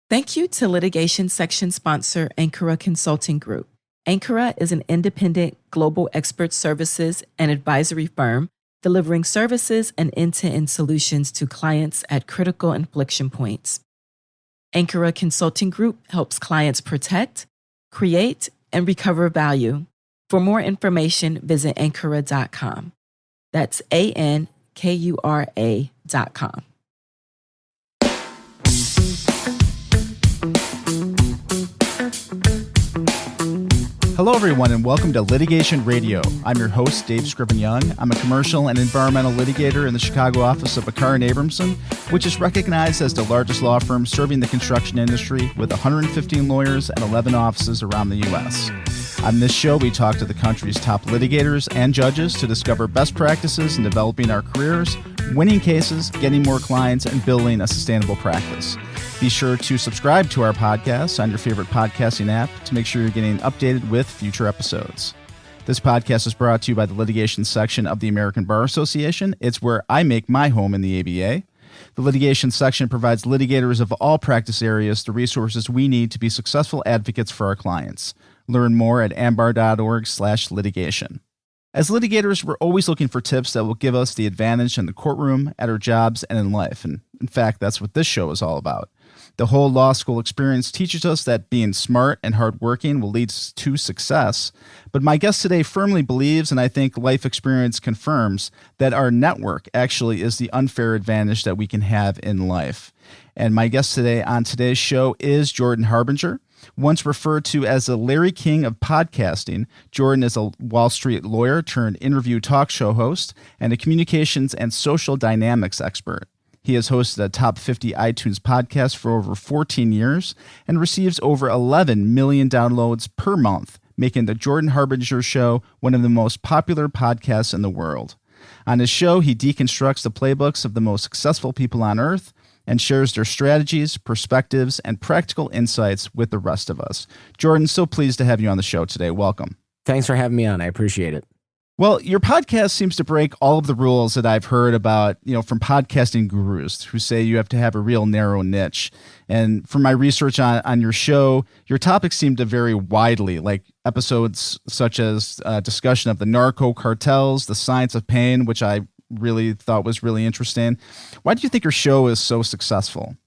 Thank you to litigation section sponsor Ankara Consulting Group. Ankara is an independent global expert services and advisory firm delivering services and end-to-end solutions to clients at critical inflection points. Ankara Consulting Group helps clients protect, create, and recover value. For more information, visit ankara.com. That's ANKURA.com. Hello, everyone, and welcome to Litigation Radio. I'm your host, Dave Scriven-Young. I'm a commercial and environmental litigator in the Chicago office of Bakar & Abramson, which is recognized as the largest law firm serving the construction industry with 115 lawyers and 11 offices around the U.S. On this show, we talk to the country's top litigators and judges to discover best practices in developing our careers, winning cases, getting more clients, and building a sustainable practice. Be sure to subscribe to our podcast on your favorite podcasting app to make sure you're getting updated with future episodes. This podcast is brought to you by the litigation section of the American Bar Association. It's where I make my home in the ABA. The litigation section provides litigators of all practice areas the resources we need to be successful advocates for our clients. Learn more at ambar.org/litigation. As litigators, we're always looking for tips that will give us the advantage in the courtroom, at our jobs, and in life. And in fact, that's what this show is all about. The whole law school experience teaches us that being smart and hardworking will lead to success. But my guest today firmly believes, and I think life experience confirms, that our network actually is the unfair advantage that we can have in life. And my guest today on today's show is Jordan Harbinger. Once referred to as the Larry King of podcasting, Jordan is a Wall Street lawyer turned interview talk show host and a communications and social dynamics expert. He has hosted a top 50 iTunes podcast for over 14 years and receives over 11 million downloads per month, making the Jordan Harbinger Show one of the most popular podcasts in the world. On his show, he deconstructs the playbooks of the most successful people on earth and shares their strategies, perspectives, and practical insights with the rest of us. Jordan, so pleased to have you on the show today. Welcome. Thanks for having me on. I appreciate it. Well, your podcast seems to break all of the rules that I've heard about, from podcasting gurus who say you have to have a real narrow niche. And from my research on your show, your topics seem to vary widely, like episodes such as discussion of the narco cartels, the science of pain, which I really thought was really interesting. Why do you think your show is so successful?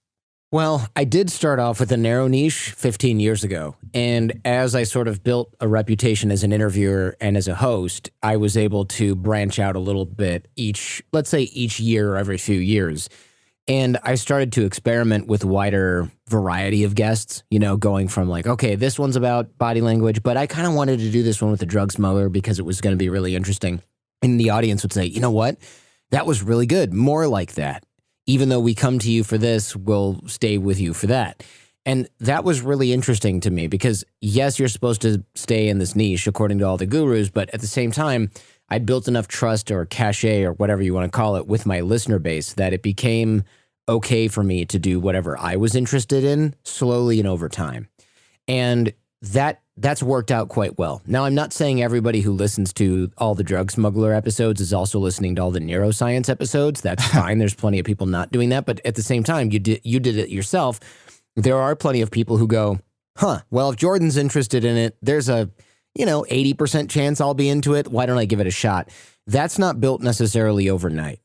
Well, I did start off with a narrow niche 15 years ago. And as I sort of built a reputation as an interviewer and as a host, I was able to branch out a little bit each year or every few years. And I started to experiment with wider variety of guests, going from like, okay, this one's about body language, but I kind of wanted to do this one with a drug smuggler because it was going to be really interesting. And the audience would say, you know what? That was really good. More like that. Even though we come to you for this, we'll stay with you for that. And that was really interesting to me because, yes, you're supposed to stay in this niche according to all the gurus, but at the same time, I built enough trust or cachet or whatever you want to call it with my listener base that it became okay for me to do whatever I was interested in slowly and over time. And that's worked out quite well. Now, I'm not saying everybody who listens to all the drug smuggler episodes is also listening to all the neuroscience episodes. That's fine. There's plenty of people not doing that. But at the same time, you did it yourself. There are plenty of people who go, well, if Jordan's interested in it, there's a 80% chance I'll be into it. Why don't I give it a shot? That's not built necessarily overnight.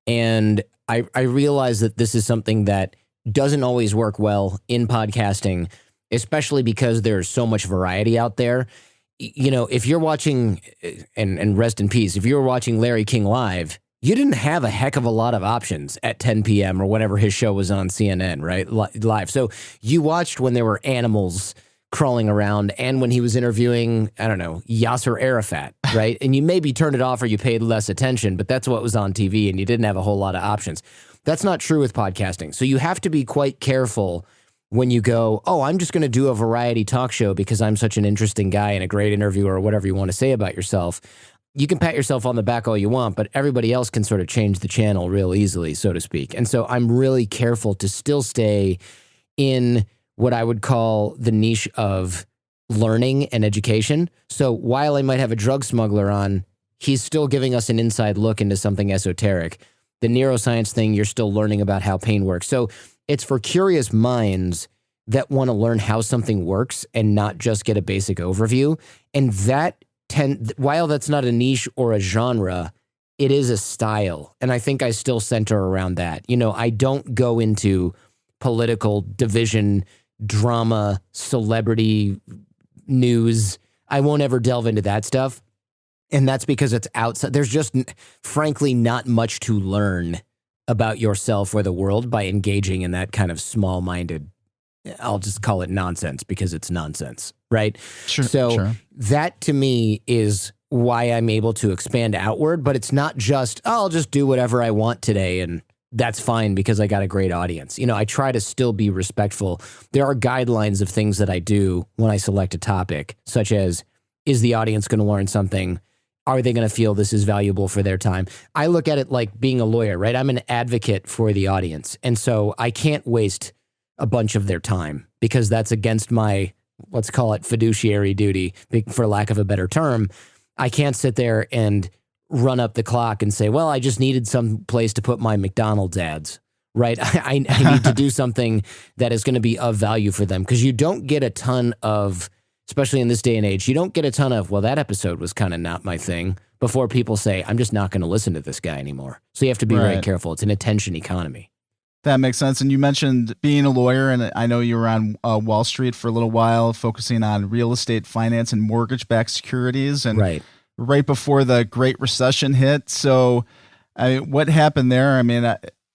And I realize that this is something that doesn't always work well in podcasting, especially because there's so much variety out there. If you're watching, and rest in peace, if you were watching Larry King live, you didn't have a heck of a lot of options at 10 p.m. or whenever his show was on CNN, right? Live. So you watched when there were animals crawling around and when he was interviewing, I don't know, Yasser Arafat, right? And you maybe turned it off or you paid less attention, but that's what was on TV and you didn't have a whole lot of options. That's not true with podcasting. So you have to be quite careful when you go, I'm just going to do a variety talk show because I'm such an interesting guy and a great interviewer or whatever you want to say about yourself. You can pat yourself on the back all you want, but everybody else can sort of change the channel real easily, so to speak. And so I'm really careful to still stay in what I would call the niche of learning and education. So while I might have a drug smuggler on, he's still giving us an inside look into something esoteric. The neuroscience thing, you're still learning about how pain works. So it's for curious minds that want to learn how something works and not just get a basic overview. And while that's not a niche or a genre, it is a style. And I think I still center around that. I don't go into political division, drama, celebrity news. I won't ever delve into that stuff. And that's because it's outside. There's just, frankly, not much to learn about yourself or the world by engaging in that kind of small-minded, I'll just call it nonsense because it's nonsense, right? Sure. That to me is why I'm able to expand outward, but it's not just, I'll just do whatever I want today and that's fine because I got a great audience. I try to still be respectful. There are guidelines of things that I do when I select a topic, such as, is the audience going to learn something? Are they going to feel this is valuable for their time? I look at it like being a lawyer, right? I'm an advocate for the audience. And so I can't waste a bunch of their time because that's against my, let's call it fiduciary duty, for lack of a better term. I can't sit there and run up the clock and say, well, I just needed some place to put my McDonald's ads, right? I need to do something that is going to be of value for them because you don't get a ton of, especially in this day and age, you don't get a ton of, well, that episode was kind of not my thing, before people say, I'm just not going to listen to this guy anymore. So you have to be very careful. It's an attention economy. That makes sense. And you mentioned being a lawyer, and I know you were on Wall Street for a little while, focusing on real estate finance and mortgage-backed securities. And right before the Great Recession hit. So what happened there?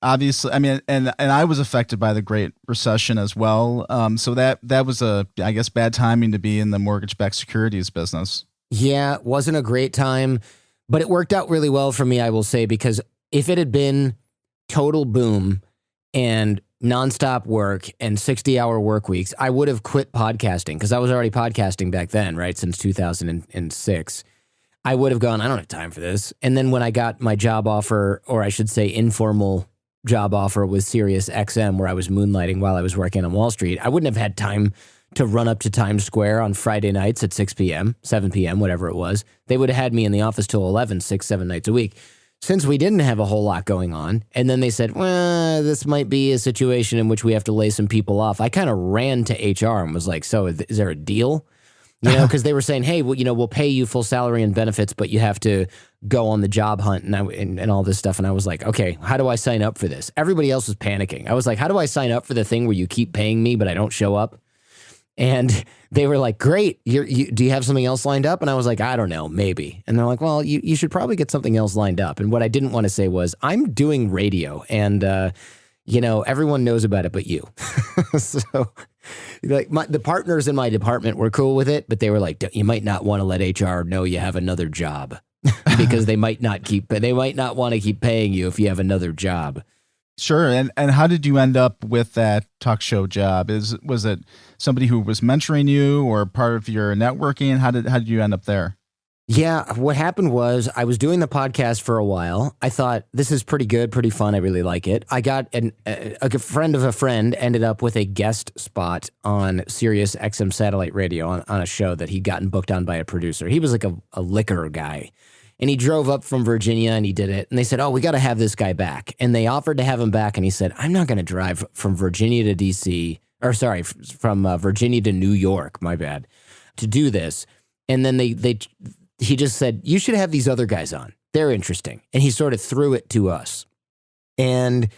Obviously, and I was affected by the Great Recession as well. So that was I guess, bad timing to be in the mortgage-backed securities business. Yeah, it wasn't a great time, but it worked out really well for me, I will say, because if it had been total boom and nonstop work and 60-hour work weeks, I would have quit podcasting because I was already podcasting back then, right, since 2006. I would have gone, I don't have time for this. And then when I got my job offer, or I should say informal job offer with Sirius XM, where I was moonlighting while I was working on Wall Street, I wouldn't have had time to run up to Times Square on Friday nights at 6 p.m., 7 p.m., whatever it was. They would have had me in the office till 11, 6, 7 nights a week. Since we didn't have a whole lot going on, and then they said, well, this might be a situation in which we have to lay some people off, I kind of ran to HR and was like, so is there a deal? Because they were saying, hey, well, we'll pay you full salary and benefits, but you have to go on the job hunt and all this stuff. And I was like, okay, how do I sign up for this? Everybody else was panicking. I was like, how do I sign up for the thing where you keep paying me, but I don't show up? And they were like, great. Do you have something else lined up? And I was like, I don't know, maybe. And they're like, well, you should probably get something else lined up. And what I didn't want to say was, I'm doing radio and, everyone knows about it but you. So like the partners in my department were cool with it, but they were like, you might not want to let HR know you have another job because they might not want to keep paying you if you have another job. Sure. And how did you end up with that talk show job? Was it somebody who was mentoring you or part of your networking? How did you end up there? Yeah, what happened was I was doing the podcast for a while. I thought, this is pretty good, pretty fun. I really like it. I got a friend of a friend ended up with a guest spot on Sirius XM satellite radio on a show that he'd gotten booked on by a producer. He was like a liquor guy. And he drove up from Virginia and he did it. And they said, oh, we got to have this guy back. And they offered to have him back. And he said, I'm not going to drive from Virginia to DC, from Virginia to New York, my bad, to do this. And then he just said, you should have these other guys on. They're interesting. And he sort of threw it to us. And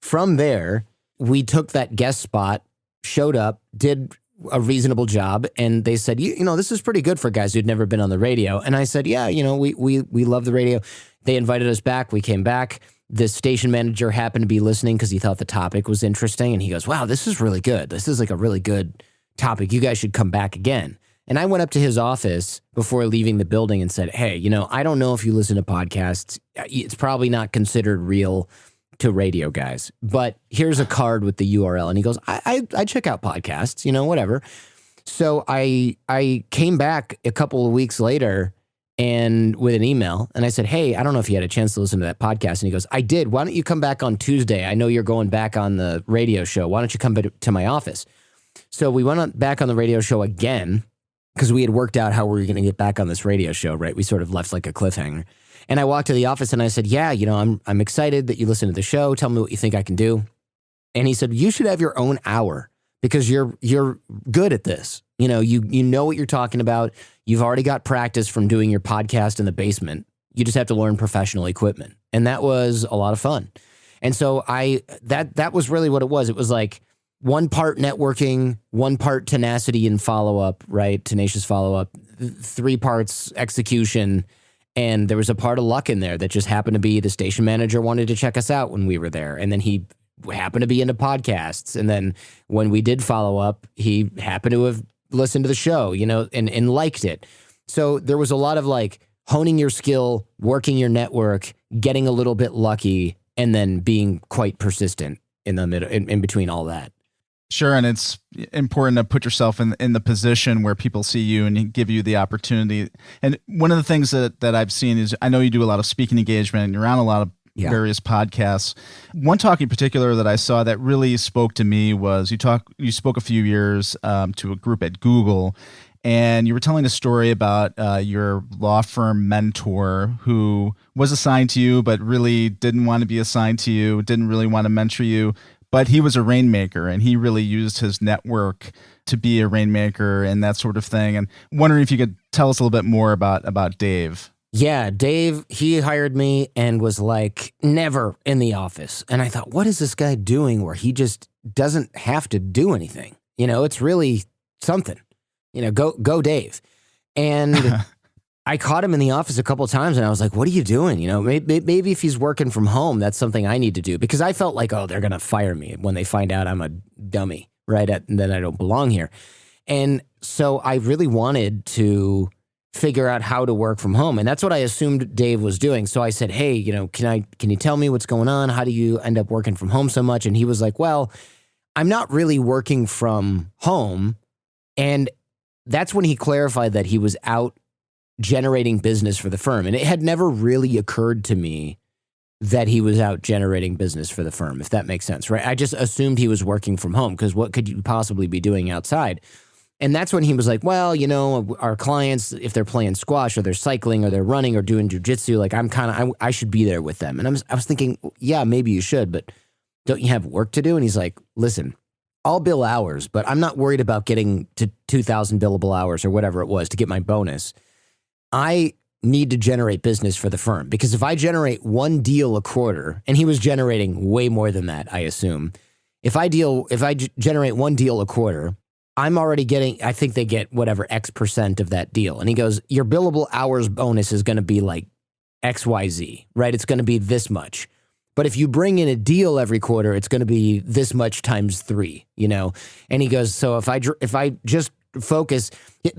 from there, we took that guest spot, showed up, did a reasonable job. And they said, you know, this is pretty good for guys who'd never been on the radio. And I said, yeah, we love the radio. They invited us back. We came back. The station manager happened to be listening because he thought the topic was interesting. And he goes, wow, this is really good. This is like a really good topic. You guys should come back again. And I went up to his office before leaving the building and said, hey, I don't know if you listen to podcasts. It's probably not considered real to radio guys, but here's a card with the URL. And he goes, I check out podcasts, whatever. So I came back a couple of weeks later and with an email and I said, hey, I don't know if you had a chance to listen to that podcast. And he goes, I did. Why don't you come back on Tuesday? I know you're going back on the radio show. Why don't you come to my office? So we went back on the radio show again because we had worked out how we were going to get back on this radio show, right? We sort of left like a cliffhanger. And I walked to the office and I said, yeah, I'm excited that you listen to the show. Tell me what you think I can do. And he said, you should have your own hour because you're good at this. You know what you're talking about. You've already got practice from doing your podcast in the basement. You just have to learn professional equipment. And that was a lot of fun. And so that was really what it was. It was like one part networking, one part tenacity and follow-up, right? Tenacious follow-up, 3 parts execution. And there was a part of luck in there that just happened to be the station manager wanted to check us out when we were there. And then he happened to be into podcasts. And then when we did follow up, he happened to have listened to the show, and liked it. So there was a lot of like honing your skill, working your network, getting a little bit lucky, and then being quite persistent in the middle, in between all that. Sure, and it's important to put yourself in the position where people see you and give you the opportunity. And one of the things that I've seen is, I know you do a lot of speaking engagement and you're on a lot of various podcasts. One talk in particular that I saw that really spoke to me was you spoke a few years to a group at Google, and you were telling a story about your law firm mentor who was assigned to you but really didn't want to be assigned to you, didn't really want to mentor you. But he was a rainmaker, and he really used his network to be a rainmaker and that sort of thing. And wondering if you could tell us a little bit more about Dave. Yeah, Dave, he hired me and was like never in the office. And I thought, what is this guy doing where he just doesn't have to do anything? It's really something. Go Dave. And I caught him in the office a couple of times and I was like, what are you doing? Maybe if he's working from home, that's something I need to do, because I felt like, oh, they're going to fire me when they find out I'm a dummy, right? And then I don't belong here. And so I really wanted to figure out how to work from home. And that's what I assumed Dave was doing. So I said, hey, can you tell me what's going on? How do you end up working from home so much? And he was like, well, I'm not really working from home. And that's when he clarified that he was out generating business for the firm. And it had never really occurred to me that he was out generating business for the firm, if that makes sense, right? I just assumed he was working from home, because what could you possibly be doing outside? And that's when he was like, well, our clients, if they're playing squash or they're cycling or they're running or doing jujitsu, like I should be there with them. And I was thinking, yeah, maybe you should, but don't you have work to do? And he's like, listen, I'll bill hours, but I'm not worried about getting to 2,000 billable hours or whatever it was to get my bonus. I need to generate business for the firm, because if I generate one deal a quarter, and he was generating way more than that, I assume, if I generate one deal a quarter, I'm already getting, I think they get whatever X% of that deal. And he goes, your billable hours bonus is going to be like XYZ, right? It's going to be this much. But if you bring in a deal every quarter, it's going to be this much times 3, And he goes, so if I just focus,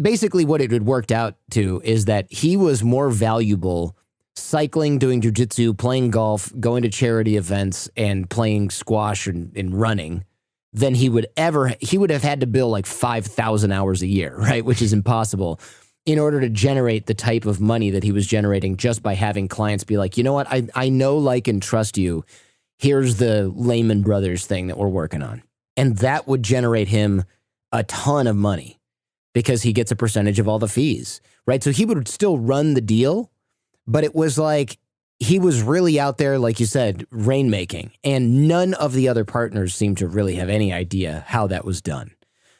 basically what it had worked out to is that he was more valuable cycling, doing jujitsu, playing golf, going to charity events, and playing squash and running than he would have had to bill like 5,000 hours a year, right? Which is impossible, in order to generate the type of money that he was generating just by having clients be like, you know what, I know, like, and trust you. Here's the Lehman Brothers thing that we're working on. And that would generate him a ton of money, because he gets a percentage of all the fees, right? So he would still run the deal, but it was like, he was really out there, like you said, rainmaking, and none of the other partners seemed to really have any idea how that was done.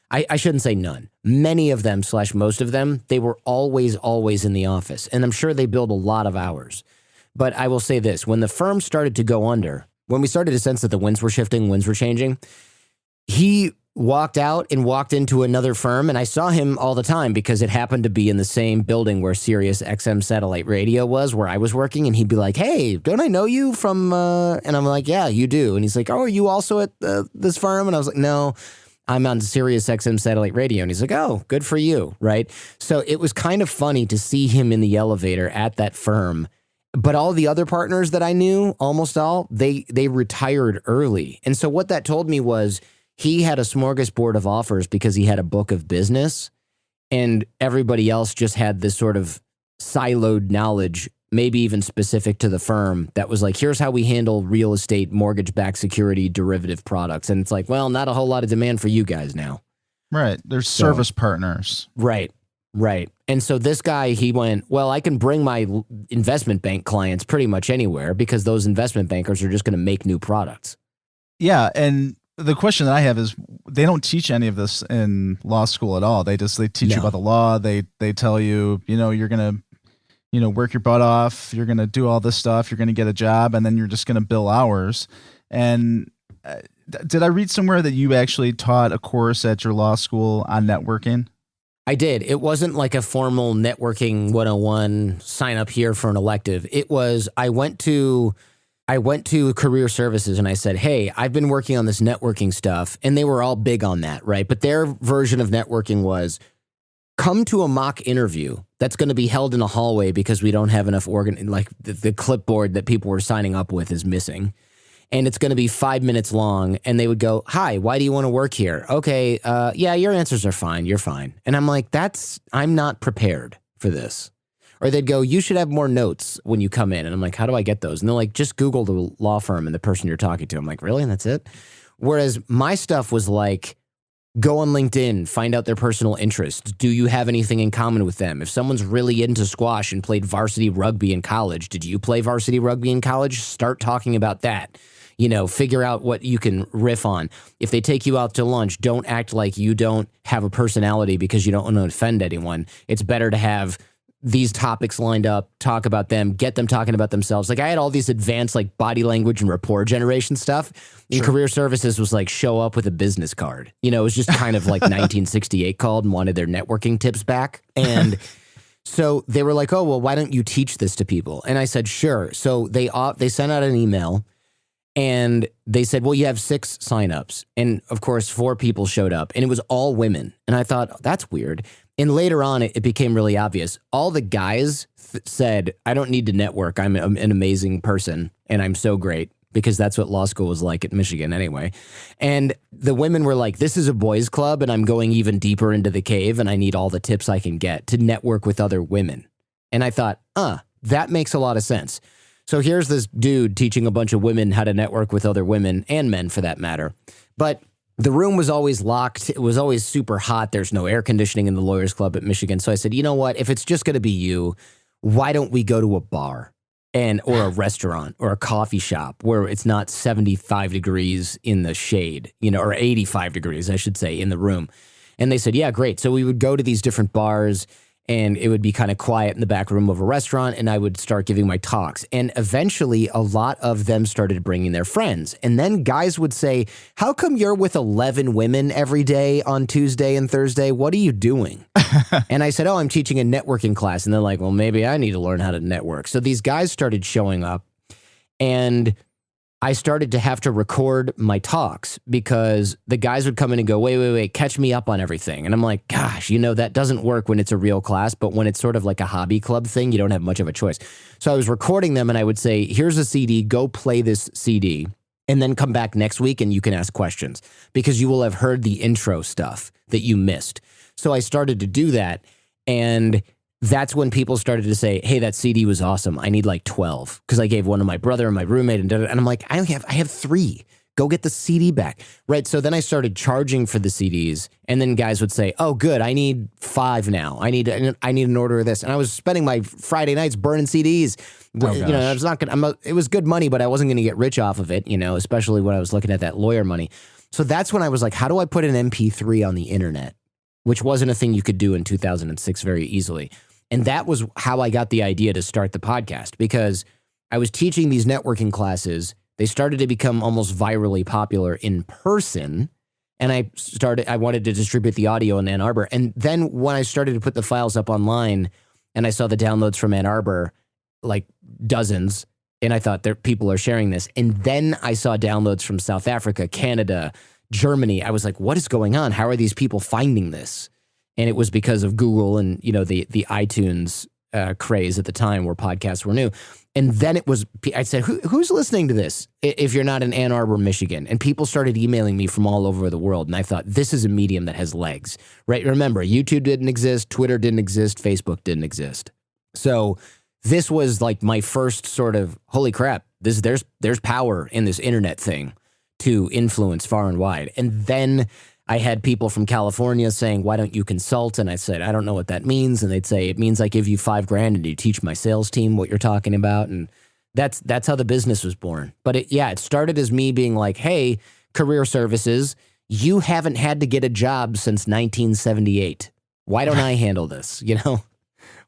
I shouldn't say none. Many of them / most of them, they were always in the office, and I'm sure they billed a lot of hours. But I will say this, when the firm started to go under, when we started to sense that the winds were shifting, winds were changing, he walked out and walked into another firm, and I saw him all the time because it happened to be in the same building where Sirius XM satellite radio was, where I was working, and he'd be like, hey, don't I know you from, and I'm like, yeah, you do. And he's like, oh, are you also at this firm? And I was like, no, I'm on Sirius XM satellite radio. And he's like, oh, good for you, right? So it was kind of funny to see him in the elevator at that firm. But all the other partners that I knew, almost all, they retired early. And so what that told me was, he had a smorgasbord of offers because he had a book of business, and everybody else just had this sort of siloed knowledge, maybe even specific to the firm, that was like, here's how we handle real estate, mortgage-backed security, derivative products. And it's like, well, not a whole lot of demand for you guys now. Right. There's service partners. Right. And so this guy, he went, well, I can bring my investment bank clients pretty much anywhere, because those investment bankers are just going to make new products. Yeah. And the question that I have is, they don't teach any of this in law school at all. They teach you about the law. They tell you, you're going to, work your butt off. You're going to do all this stuff. You're going to get a job, and then you're just going to bill hours. And did I read somewhere that you actually taught a course at your law school on networking? I did. It wasn't like a formal networking 101 sign up here for an elective. It was, I went to career services and I said, hey, I've been working on this networking stuff. And they were all big on that, right? But their version of networking was, come to a mock interview that's going to be held in a hallway because we don't have enough the clipboard that people were signing up with is missing. And it's going to be 5 minutes long. And they would go, hi, why do you want to work here? Okay, yeah, your answers are fine. You're fine. And I'm like, I'm not prepared for this. Or they'd go, you should have more notes when you come in. And I'm like, how do I get those? And they're like, just Google the law firm and the person you're talking to. I'm like, really? And that's it? Whereas my stuff was like, go on LinkedIn, find out their personal interests. Do you have anything in common with them? If someone's really into squash and played varsity rugby in college, did you play varsity rugby in college? Start talking about that. Figure out what you can riff on. If they take you out to lunch, don't act like you don't have a personality because you don't want to offend anyone. It's better to have these topics lined up, talk about them, get them talking about themselves. Like I had all these advanced like body language and rapport generation stuff. In career services was like show up with a business card. It was just kind of like 1968 called and wanted their networking tips back. And so they were like, oh, well, why don't you teach this to people? And I said, sure. So they sent out an email. And they said, well, you have 6 signups. And of course, 4 people showed up and it was all women. And I thought, oh, that's weird. And later on, it became really obvious. All the guys said, I don't need to network. I'm an amazing person and I'm so great, because that's what law school was like at Michigan anyway. And the women were like, this is a boys club and I'm going even deeper into the cave and I need all the tips I can get to network with other women. And I thought, that makes a lot of sense. So here's this dude teaching a bunch of women how to network with other women and men for that matter. But the room was always locked. It was always super hot. There's no air conditioning in the Lawyers Club at Michigan. So I said, you know what? If it's just going to be you, why don't we go to a bar or a restaurant or a coffee shop where it's not 75 degrees in the shade, or 85 degrees, I should say, in the room. And they said, yeah, great. So we would go to these different bars and it would be kind of quiet in the back room of a restaurant, and I would start giving my talks. And eventually, a lot of them started bringing their friends. And then guys would say, how come you're with 11 women every day on Tuesday and Thursday? What are you doing? And I said, oh, I'm teaching a networking class. And they're like, well, maybe I need to learn how to network. So these guys started showing up, and I started to have to record my talks because the guys would come in and go, wait, catch me up on everything. And I'm like, gosh, that doesn't work when it's a real class, but when it's sort of like a hobby club thing, you don't have much of a choice. So I was recording them and I would say, here's a CD, go play this CD, and then come back next week and you can ask questions because you will have heard the intro stuff that you missed. So I started to do that, and that's when people started to say, hey, that CD was awesome. I need like 12 because I gave one to my brother and my roommate. And I'm like, I have 3. Go get the CD back. Right. So then I started charging for the CDs, and then guys would say, oh, good. I need 5 now. I need an order of this. And I was spending my Friday nights burning CDs. Oh, I was not going to, it was good money, but I wasn't going to get rich off of it, especially when I was looking at that lawyer money. So that's when I was like, how do I put an MP3 on the internet? Which wasn't a thing you could do in 2006 very easily. And that was how I got the idea to start the podcast, because I was teaching these networking classes. They started to become almost virally popular in person. And I wanted to distribute the audio in Ann Arbor. And then when I started to put the files up online and I saw the downloads from Ann Arbor, like dozens, and I thought people are sharing this. And then I saw downloads from South Africa, Canada, Germany. I was like, what is going on? How are these people finding this? And it was because of Google and, the iTunes craze at the time where podcasts were new. And then I said, who's listening to this if you're not in Ann Arbor, Michigan? And people started emailing me from all over the world. And I thought, this is a medium that has legs, right? Remember, YouTube didn't exist, Twitter didn't exist, Facebook didn't exist. So this was like my first sort of, holy crap, there's power in this internet thing to influence far and wide. And then I had people from California saying, why don't you consult? And I said, I don't know what that means. And they'd say, it means I give you $5,000 and you teach my sales team what you're talking about. And that's how the business was born. But it started as me being like, hey, career services. You haven't had to get a job since 1978. Why don't I handle this?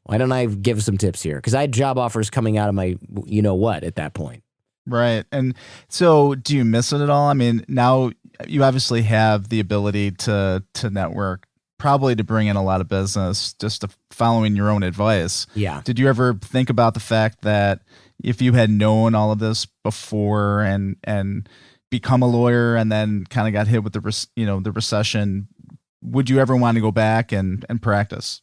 Why don't I give some tips here? Because I had job offers coming out of my, what at that point. Right. And so do you miss it at all? I mean, now you obviously have the ability to network, probably to bring in a lot of business, just following your own advice. Yeah. Did you ever think about the fact that if you had known all of this before and become a lawyer and then kind of got hit with the recession, would you ever want to go back and practice?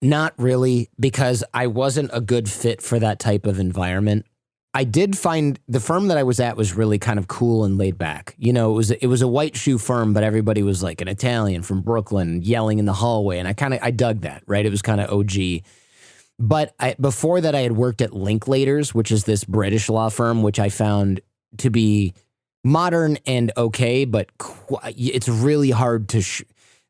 Not really, because I wasn't a good fit for that type of environment. I did find the firm that I was at was really kind of cool and laid back. It was a white shoe firm, but everybody was like an Italian from Brooklyn yelling in the hallway. And I dug that, right? It was kind of OG. But before that, I had worked at Linklaters, which is this British law firm, which I found to be modern and okay, but it's really hard to...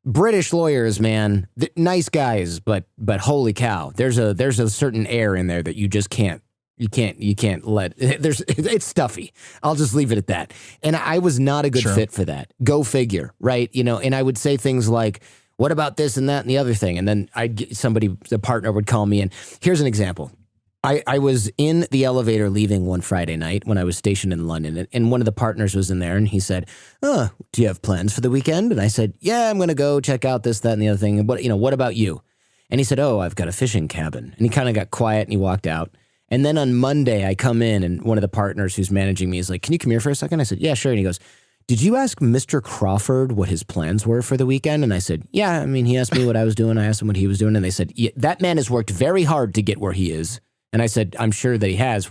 British lawyers, man, nice guys, but holy cow, there's a certain air in there that you just can't. You can't let it's stuffy. I'll just leave it at that. And I was not a good fit for that. Go figure, right? And I would say things like, what about this and that and the other thing? And then the partner would call me in. Here's an example. I was in the elevator leaving one Friday night when I was stationed in London, and one of the partners was in there, and he said, "Oh, do you have plans for the weekend?" And I said, "Yeah, I'm going to go check out this, that, and the other thing. And what about you?" And he said, "Oh, I've got a fishing cabin." And he kind of got quiet and he walked out. And then on Monday, I come in and one of the partners who's managing me is like, "Can you come here for a second?" I said, "Yeah, sure." And he goes, "Did you ask Mr. Crawford what his plans were for the weekend?" And I said, "Yeah, I mean, he asked me what I was doing. I asked him what he was doing." And they said, "Yeah, that man has worked very hard to get where he is." And I said, "I'm sure that he has."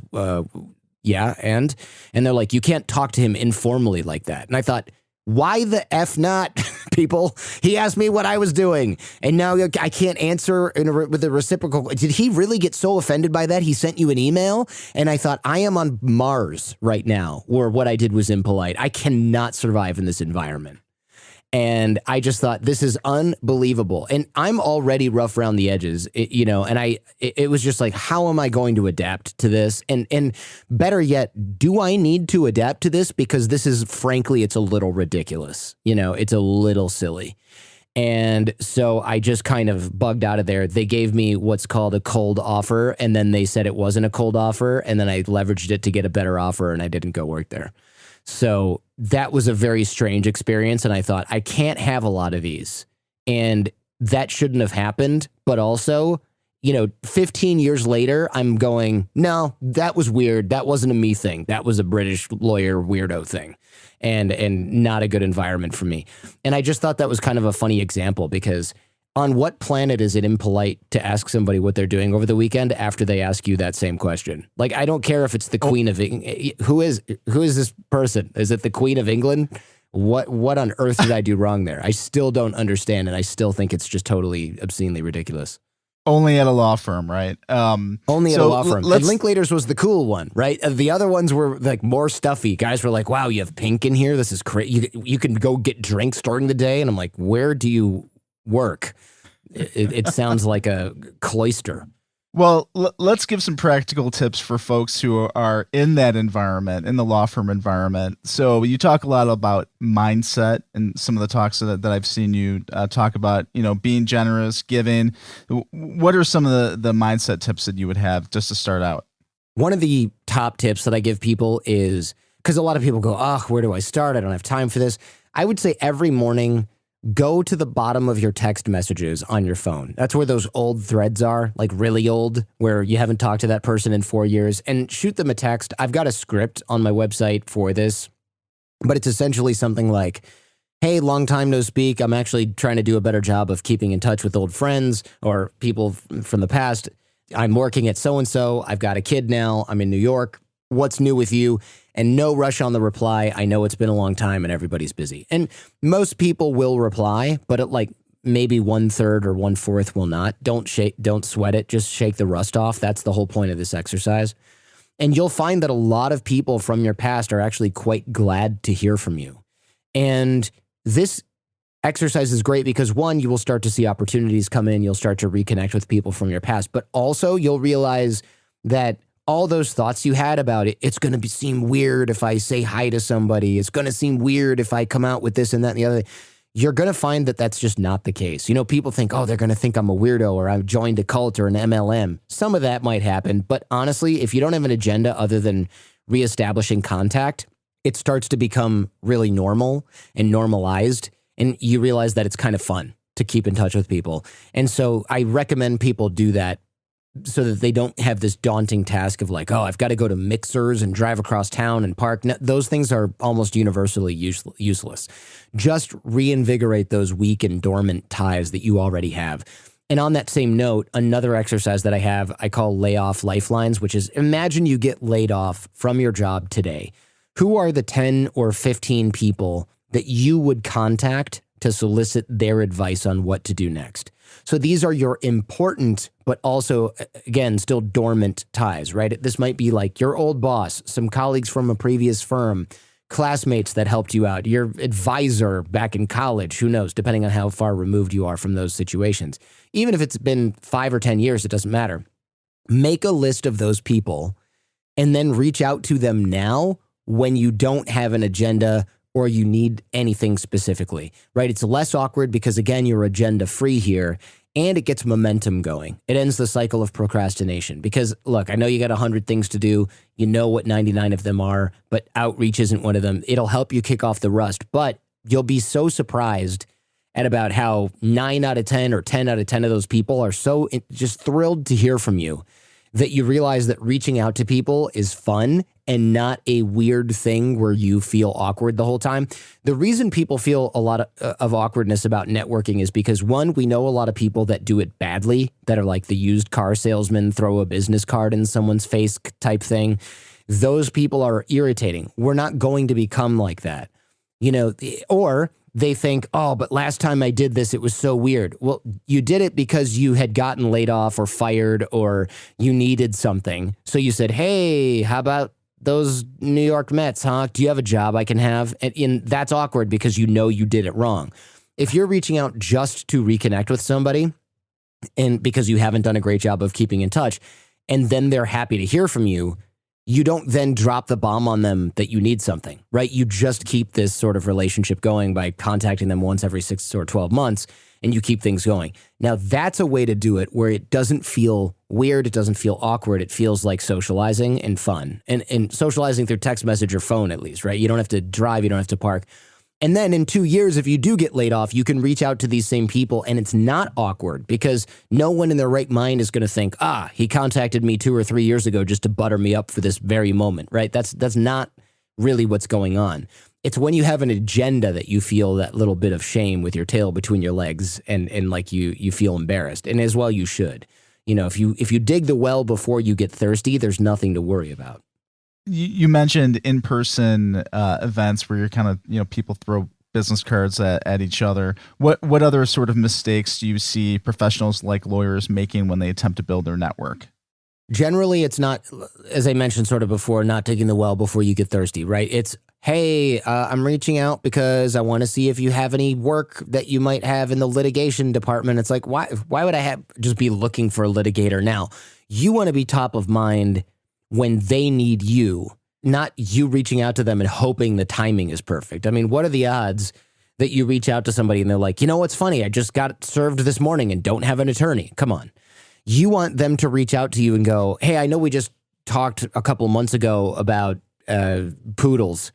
Yeah. And they're like, "You can't talk to him informally like that." And I thought, why the F not, people? He asked me what I was doing, and now I can't answer with a reciprocal. Did he really get so offended by that? He sent you an email? And I thought, I am on Mars right now, where what I did was impolite. I cannot survive in this environment. And I just thought, this is unbelievable. And I'm already rough around the edges, and it was just like, how am I going to adapt to this? And better yet, do I need to adapt to this? Because this is, frankly, it's a little ridiculous. It's a little silly. And so I just kind of bugged out of there. They gave me what's called a cold offer, and then they said it wasn't a cold offer, and then I leveraged it to get a better offer, and I didn't go work there. So that was a very strange experience, and I thought, I can't have a lot of these, and that shouldn't have happened. But also, 15 years later, I'm going, no, that was weird. That wasn't a me thing. That was a British lawyer weirdo thing, and not a good environment for me. And I just thought that was kind of a funny example, because on what planet is it impolite to ask somebody what they're doing over the weekend after they ask you that same question? Like, I don't care if it's the Queen of England. Who is this person? Is it the Queen of England? What on earth did I do wrong there? I still don't understand, and I still think it's just totally obscenely ridiculous. Only at a law firm, right? Only at a law firm. And Linklaters was the cool one, right? The other ones were like more stuffy. Guys were like, "Wow, you have pink in here. This is crazy. You can go get drinks during the day." And I'm like, "Where do you work?" It sounds like a cloister. Well, let's give some practical tips for folks who are in that environment, in the law firm environment. So you talk a lot about mindset and some of the talks that I've seen you talk about, being generous, giving. What are some of the mindset tips that you would have just to start out? One of the top tips that I give people is, because a lot of people go, "Oh, where do I start? I don't have time for this." I would say every morning, go to the bottom of your text messages on your phone. That's where those old threads are, like really old, where you haven't talked to that person in 4 years, and shoot them a text. I've got a script on my website for this, but it's essentially something like, "Hey, long time no speak. I'm actually trying to do a better job of keeping in touch with old friends or people from the past. I'm working at so-and-so. I've got a kid now. I'm in New York. What's new with you?" And no rush on the reply. I know it's been a long time and everybody's busy. And most people will reply, but at like maybe 1/3 or 1/4 will not. Don't sweat it. Just shake the rust off. That's the whole point of this exercise. And you'll find that a lot of people from your past are actually quite glad to hear from you. And this exercise is great because, one, you will start to see opportunities come in. You'll start to reconnect with people from your past, but also you'll realize that all those thoughts you had about it, it's going to seem weird if I say hi to somebody. It's going to seem weird if I come out with this and that and the other. You're going to find that that's just not the case. People think, oh, they're going to think I'm a weirdo or I've joined a cult or an MLM. Some of that might happen. But honestly, if you don't have an agenda other than reestablishing contact, it starts to become really normal and normalized. And you realize that it's kind of fun to keep in touch with people. And so I recommend people do that so that they don't have this daunting task of like, oh, I've got to go to mixers and drive across town and park. No, those things are almost universally useless. Just reinvigorate those weak and dormant ties that you already have. And on that same note, another exercise that I call layoff lifelines, which is imagine you get laid off from your job today. Who are the 10 or 15 people that you would contact to solicit their advice on what to do next? So these are your important, but also, again, still dormant ties, right? This might be like your old boss, some colleagues from a previous firm, classmates that helped you out, your advisor back in college, who knows, depending on how far removed you are from those situations. Even if it's been 5 or 10 years, it doesn't matter. Make a list of those people and then reach out to them now when you don't have an agenda or you need anything specifically, right? It's less awkward because, again, you're agenda free here, and it gets momentum going. It ends the cycle of procrastination because, look, I know you got 100 things to do. You know what 99 of them are, but outreach isn't one of them. It'll help you kick off the rust, but you'll be so surprised at about how 9 out of 10 or 10 out of 10 of those people are so just thrilled to hear from you that you realize that reaching out to people is fun and not a weird thing where you feel awkward the whole time. The reason people feel a lot of awkwardness about networking is because, one, we know a lot of people that do it badly, that are like the used car salesman, throw a business card in someone's face type thing. Those people are irritating. We're not going to become like that, or they think, oh, but last time I did this, it was so weird. Well, you did it because you had gotten laid off or fired or you needed something. So you said, hey, how about those New York Mets, huh? Do you have a job I can have? And that's awkward because you did it wrong. If you're reaching out just to reconnect with somebody and because you haven't done a great job of keeping in touch, and then they're happy to hear from you, you don't then drop the bomb on them that you need something, right? You just keep this sort of relationship going by contacting them once every 6 or 12 months, and you keep things going. Now, that's a way to do it where it doesn't feel weird. It doesn't feel awkward. It feels like socializing and fun. And socializing through text message or phone, at least, right? You don't have to drive. You don't have to park. And then in 2 years, if you do get laid off, you can reach out to these same people and it's not awkward because no one in their right mind is going to think, he contacted me 2 or 3 years ago just to butter me up for this very moment, right? That's not really what's going on. It's when you have an agenda that you feel that little bit of shame with your tail between your legs and like you feel embarrassed. And as well, you should. If you dig the well before you get thirsty, there's nothing to worry about. You mentioned in-person events where you're kind of, people throw business cards at each other. What other sort of mistakes do you see professionals like lawyers making when they attempt to build their network? Generally, it's not, as I mentioned sort of before, not digging the well before you get thirsty, right? It's, hey, I'm reaching out because I want to see if you have any work that you might have in the litigation department. It's like, why would I just be looking for a litigator now? You want to be top of mind when they need you, not you reaching out to them and hoping the timing is perfect. I mean, what are the odds that you reach out to somebody and they're like, what's funny? I just got served this morning and don't have an attorney. Come on. You want them to reach out to you and go, hey, I know we just talked a couple months ago about poodles,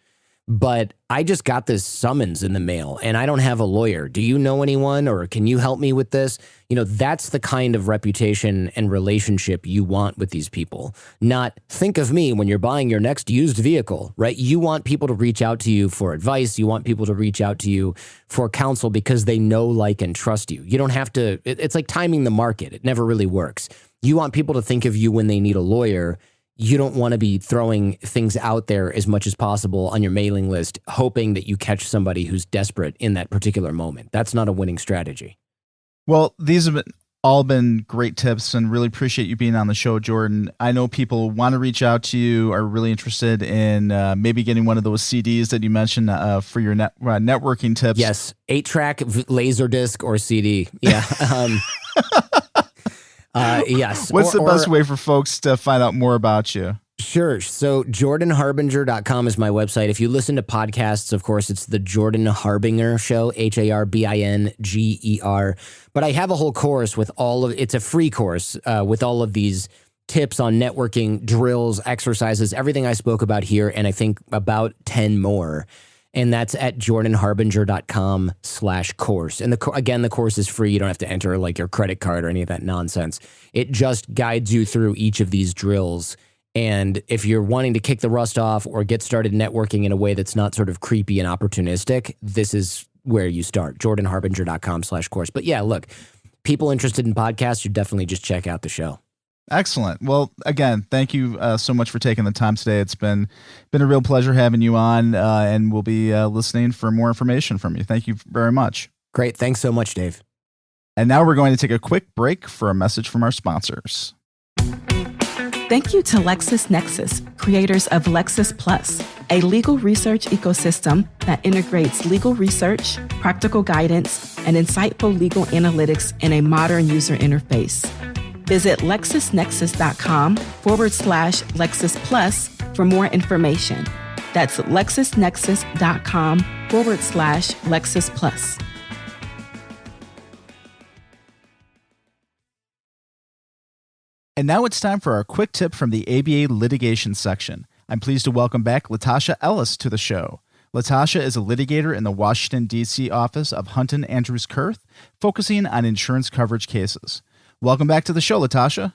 but I just got this summons in the mail and I don't have a lawyer. Do you know anyone or can you help me with this? That's the kind of reputation and relationship you want with these people. Not think of me when you're buying your next used vehicle, right? You want people to reach out to you for advice. You want people to reach out to you for counsel because they know, like, and trust you. You don't have to, it's like timing the market. It never really works. You want people to think of you when they need a lawyer. You don't want to be throwing things out there as much as possible on your mailing list, hoping that you catch somebody who's desperate in that particular moment. That's not a winning strategy. Well, these have all been great tips and really appreciate you being on the show, Jordan. I know people want to reach out to you, are really interested in maybe getting one of those CDs that you mentioned for your networking tips. Yes, 8-track, Laserdisc, or CD. Yeah. Yes. What's the best way for folks to find out more about you? Sure. So jordanharbinger.com is my website. If you listen to podcasts, of course, it's the Jordan Harbinger Show, Harbinger. But I have a whole course with it's a free course with all of these tips on networking, drills, exercises, everything I spoke about here, and I think about 10 more. And that's at jordanharbinger.com/course. And again, the course is free. You don't have to enter like your credit card or any of that nonsense. It just guides you through each of these drills. And if you're wanting to kick the rust off or get started networking in a way that's not sort of creepy and opportunistic, this is where you start, jordanharbinger.com/course. But yeah, look, people interested in podcasts should definitely just check out the show. Excellent. Well, again, thank you so much for taking the time today. It's been a real pleasure having you on, and we'll be listening for more information from you. Thank you very much. Great. Thanks so much, Dave. And now we're going to take a quick break for a message from our sponsors. Thank you to LexisNexis, creators of Lexis Plus, a legal research ecosystem that integrates legal research, practical guidance, and insightful legal analytics in a modern user interface. Visit lexisnexis.com/Lexis Plus for more information. That's lexisnexis.com/Lexis Plus. And now it's time for our quick tip from the ABA litigation section. I'm pleased to welcome back Latasha Ellis to the show. Latasha is a litigator in the Washington, D.C. office of Hunton Andrews Kurth, focusing on insurance coverage cases. Welcome back to the show, Latasha.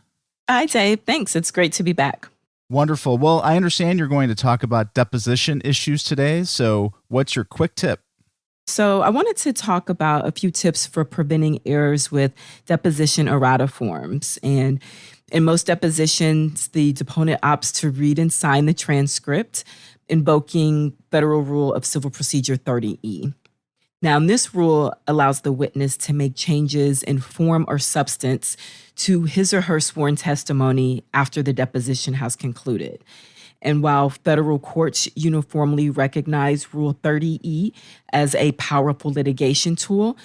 Hi, Dave. Thanks. It's great to be back. Wonderful. Well, I understand you're going to talk about deposition issues today. So what's your quick tip? So I wanted to talk about a few tips for preventing errors with deposition errata forms. And in most depositions, the deponent opts to read and sign the transcript, invoking Federal Rule of Civil Procedure 30E. Now, this rule allows the witness to make changes in form or substance to his or her sworn testimony after the deposition has concluded. And while federal courts uniformly recognize Rule 30E as a powerful litigation tool,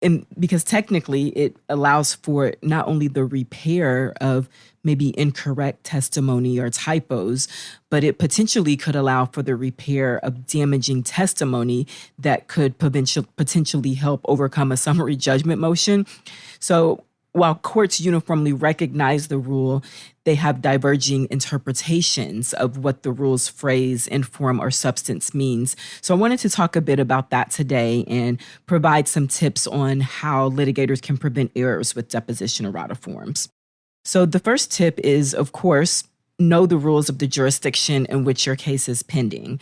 and because technically it allows for not only the repair of maybe incorrect testimony or typos, but it potentially could allow for the repair of damaging testimony that could potentially help overcome a summary judgment motion. So while courts uniformly recognize the rule, they have diverging interpretations of what the rule's phrase in form or substance means. So I wanted to talk a bit about that today and provide some tips on how litigators can prevent errors with deposition errata forms. So the first tip is, of course, know the rules of the jurisdiction in which your case is pending.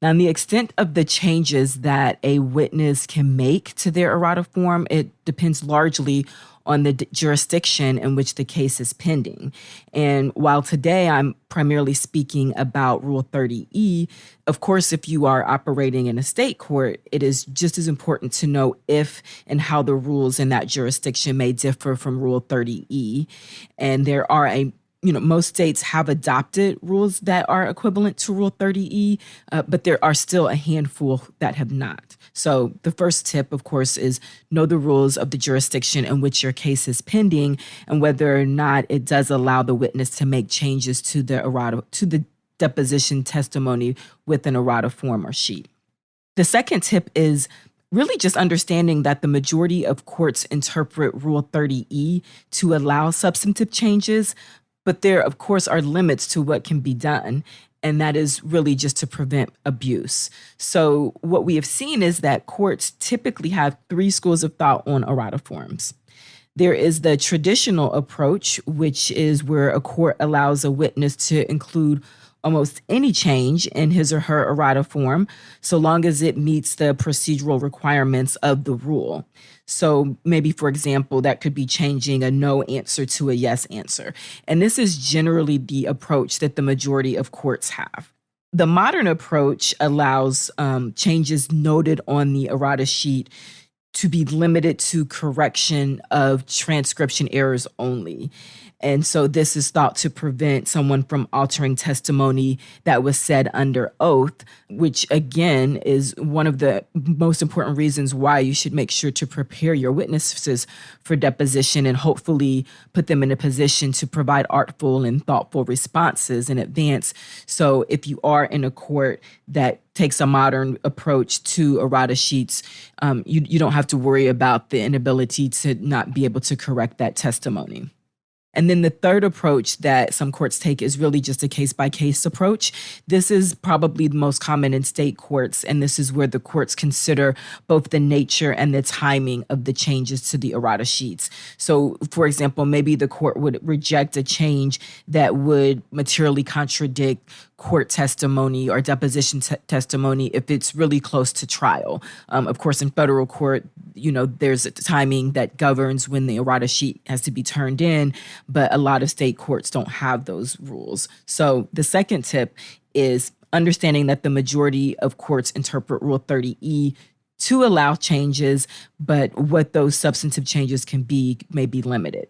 Now, the extent of the changes that a witness can make to their errata form, it depends largely on the jurisdiction in which the case is pending. And while today I'm primarily speaking about Rule 30E, of course, if you are operating in a state court, it is just as important to know if and how the rules in that jurisdiction may differ from Rule 30E. And there are most states have adopted rules that are equivalent to Rule 30E, but there are still a handful that have not. So the first tip, of course, is know the rules of the jurisdiction in which your case is pending and whether or not it does allow the witness to make changes to the deposition testimony with an errata form or sheet. The second tip is really just understanding that the majority of courts interpret Rule 30E to allow substantive changes, but there, of course, are limits to what can be done. And that is really just to prevent abuse. So what we have seen is that courts typically have three schools of thought on errata forms. There is the traditional approach, which is where a court allows a witness to include almost any change in his or her errata form, so long as it meets the procedural requirements of the rule. So maybe, for example, that could be changing a no answer to a yes answer. And this is generally the approach that the majority of courts have. The modern approach allows changes noted on the errata sheet to be limited to correction of transcription errors only. And so this is thought to prevent someone from altering testimony that was said under oath, which again is one of the most important reasons why you should make sure to prepare your witnesses for deposition and hopefully put them in a position to provide artful and thoughtful responses in advance. So if you are in a court that takes a modern approach to errata sheets, you don't have to worry about the inability to not be able to correct that testimony. And then the third approach that some courts take is really just a case-by-case approach. This is probably the most common in state courts, and this is where the courts consider both the nature and the timing of the changes to the errata sheets. So, for example, maybe the court would reject a change that would materially contradict court testimony or deposition testimony if it's really close to trial. Of course, in federal court, there's a timing that governs when the errata sheet has to be turned in, but a lot of state courts don't have those rules. So the second tip is understanding that the majority of courts interpret Rule 30E to allow changes, but what those substantive changes can be may be limited.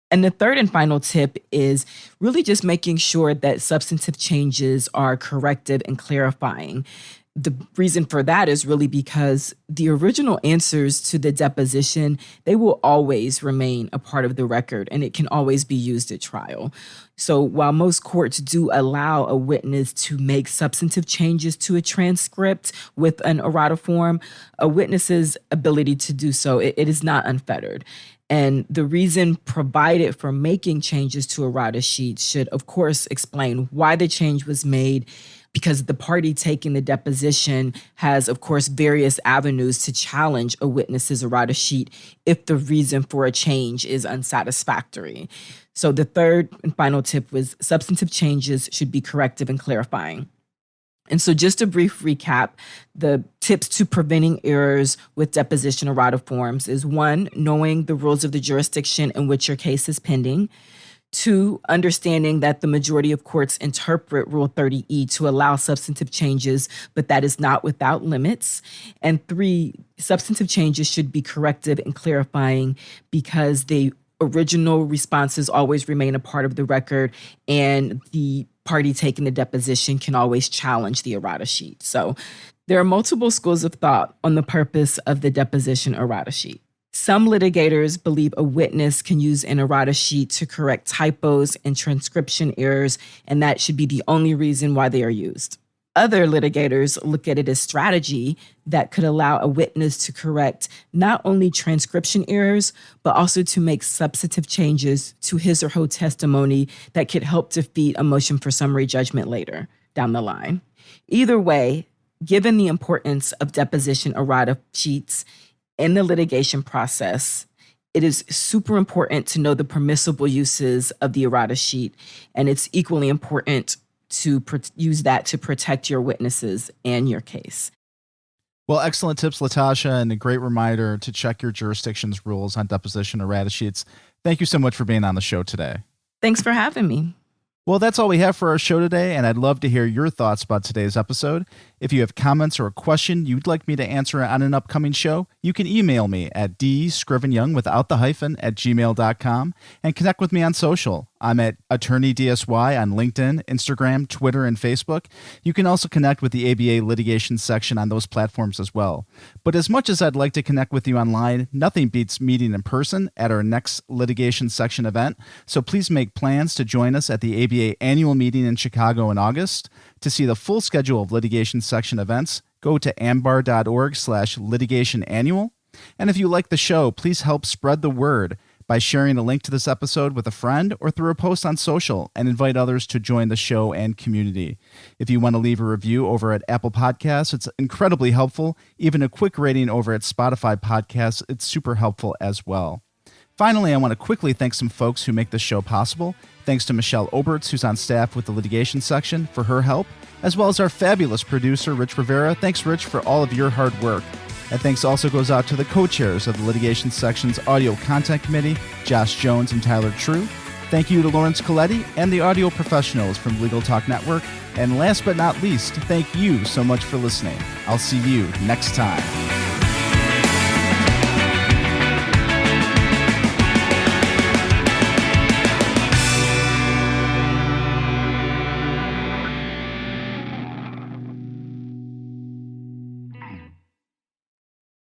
And the third and final tip is really just making sure that substantive changes are corrective and clarifying. The reason for that is really because the original answers to the deposition, they will always remain a part of the record and it can always be used at trial. So while most courts do allow a witness to make substantive changes to a transcript with an errata form, a witness's ability to do so, it is not unfettered. And the reason provided for making changes to errata sheets should, of course, explain why the change was made, because the party taking the deposition has, of course, various avenues to challenge a witness's errata sheet if the reason for a change is unsatisfactory. So the third and final tip was substantive changes should be corrective and clarifying. And so just a brief recap, the tips to preventing errors with deposition errata forms is 1, knowing the rules of the jurisdiction in which your case is pending. 2, understanding that the majority of courts interpret Rule 30E to allow substantive changes, but that is not without limits. And 3, substantive changes should be corrective and clarifying because the original responses always remain a part of the record and the party taking the deposition can always challenge the errata sheet. So there are multiple schools of thought on the purpose of the deposition errata sheet. Some litigators believe a witness can use an errata sheet to correct typos and transcription errors, and that should be the only reason why they are used. Other litigators look at it as strategy that could allow a witness to correct not only transcription errors, but also to make substantive changes to his or her testimony that could help defeat a motion for summary judgment later down the line. Either way, given the importance of deposition errata sheets in the litigation process, it is super important to know the permissible uses of the errata sheet, and it's equally important to use that to protect your witnesses and your case. Well, excellent tips, Latasha, and a great reminder to check your jurisdiction's rules on deposition errata sheets. Thank you so much for being on the show today. Thanks for having me. Well, that's all we have for our show today, and I'd love to hear your thoughts about today's episode. If you have comments or a question you'd like me to answer on an upcoming show, you can email me at dscrivenyoung without the hyphen @gmail.com and connect with me on social. I'm at Attorney DSY on LinkedIn, Instagram, Twitter, and Facebook. You can also connect with the ABA litigation section on those platforms as well. But as much as I'd like to connect with you online, nothing beats meeting in person at our next litigation section event. So please make plans to join us at the ABA annual meeting in Chicago in August. To see the full schedule of litigation section events, go to ambar.org/litigationannual. And if you like the show, please help spread the word by sharing a link to this episode with a friend or through a post on social, and invite others to join the show and community. If you want to leave a review over at Apple Podcasts, it's incredibly helpful. Even a quick rating over at Spotify Podcasts, it's super helpful as well. Finally, I want to quickly thank some folks who make this show possible. Thanks to Michelle Oberts, who's on staff with the litigation section, for her help, as well as our fabulous producer, Rich Rivera. Thanks, Rich, for all of your hard work. And thanks also goes out to the co-chairs of the litigation section's audio content committee, Josh Jones and Tyler True. Thank you to Lawrence Coletti and the audio professionals from Legal Talk Network. And last but not least, thank you so much for listening. I'll see you next time.